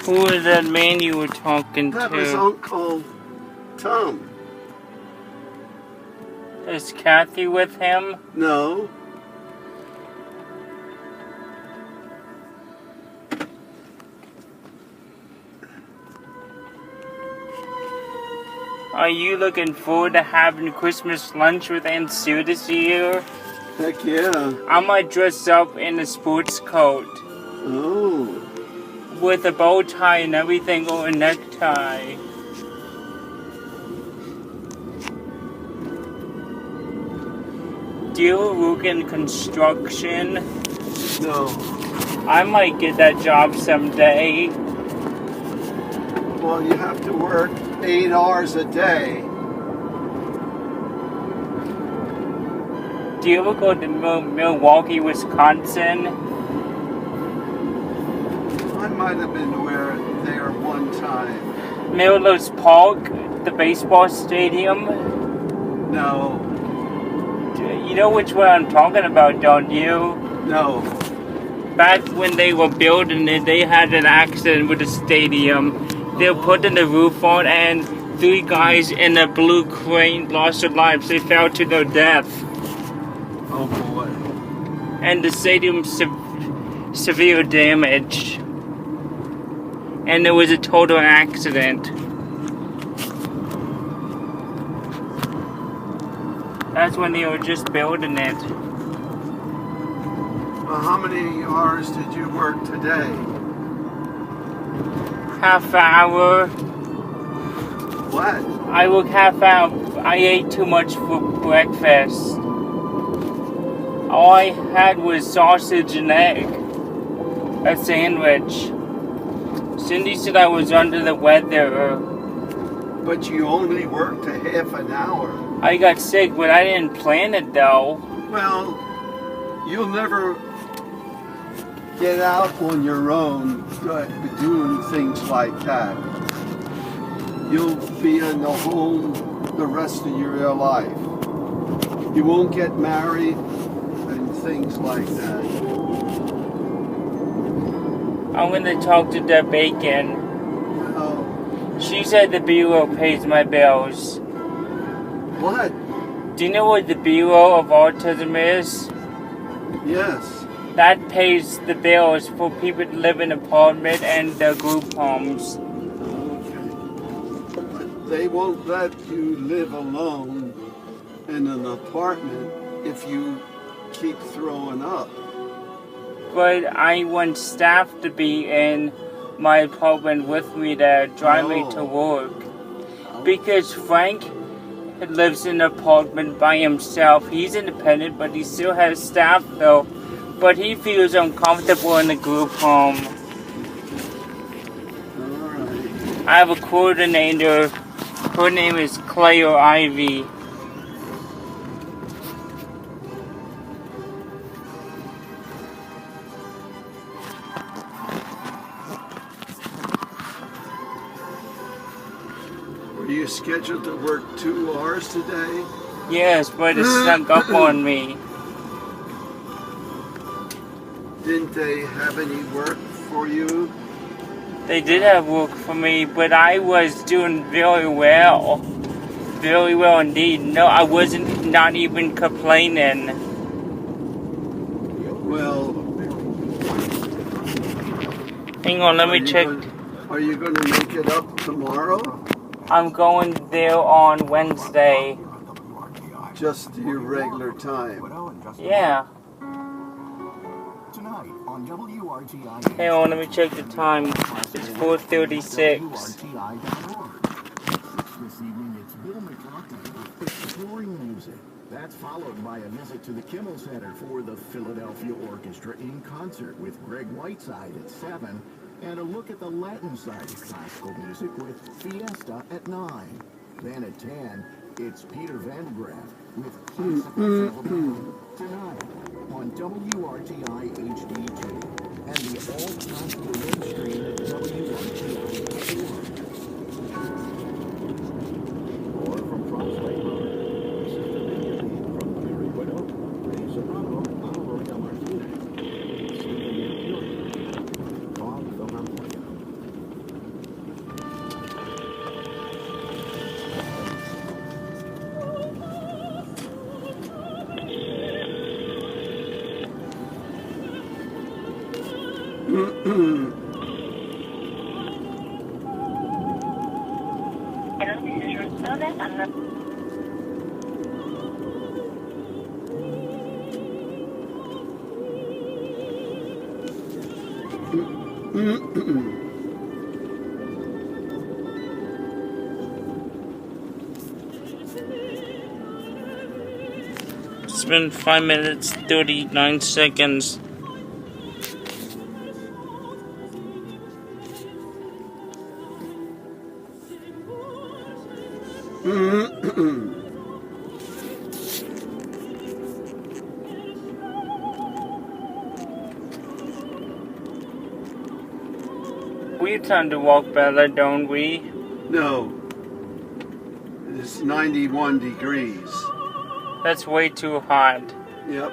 Who was that man you were talking That to? was Uncle Tom. Is Kathy with him? No. Are you looking forward to having Christmas lunch with Aunt Sue this year? Heck yeah. I might dress up in a sports coat. Oh. With a bow tie and everything, or a necktie. Do you work in construction? No. I might get that job someday. Well, you have to work 8 hours a day. Do you ever go to Milwaukee, Wisconsin? I might have been there one time. Miller's Park, the baseball stadium? No. You know which one I'm talking about, don't you? No. Back when they were building it, they had an accident with the stadium. They were putting the roof on, and 3 guys in a blue crane lost their lives. They fell to their death. Oh boy. And the stadium severe damage. And there was a total accident. That's when they were just building it. Well, how many hours did you work today? Half hour. What? I work half hour. I ate too much for breakfast. All I had was sausage and egg. A sandwich. Cindy said I was under the weather. But you only worked a half an hour. I got sick, but I didn't plan it though. Well, you'll never get out on your own doing things like that. You'll be in the home the rest of your life. You won't get married and things like that. I'm gonna talk to Deb Bacon. Oh, She said the Bureau pays my bills. what? Do you know what the Bureau of Autism is? Yes. That pays the bills for people to live in apartment and group homes. Okay. But they won't let you live alone in an apartment if you keep throwing up. But I want staff to be in my apartment with me to drive me to work. Because Frank lives in an apartment by himself. He's independent, but he still has staff though. But he feels uncomfortable in the group home. Alright. I have a coordinator. Her name is Claire Ivy. Were you scheduled to work 2 hours today? Yes, but it snuck up on me. Didn't they have any work for you? They did have work for me, but I was doing very well. Very well indeed. No, I wasn't not even complaining. Well, Hang on, let me check. Are you going to make it up tomorrow? I'm going there on Wednesday. Just your regular time. Yeah. Tonight on WRTI. Hang on, let me check the time. It's 4:36. This evening it's Bill McLaughlin with Exploring Music. That's followed by a visit to the Kimmel Center for the Philadelphia Orchestra in concert with Greg Whiteside at 7, and a look at the Latin side of classical music with Fiesta at 9. Then at 10, it's Peter Van Graff with Classical Philadelphia. Tonight on WRTI HD2 and the all-classical mainstream at WRTI.org. Or from Prospect Road, this is the video from Mary Widow, Ray Soprano, Maria Martinez, Stephen Mercury, Bob Philamplia. It's been 5 minutes, 39 seconds. We tend to walk better, don't we? No. It's 91 degrees. That's way too hot. Yep.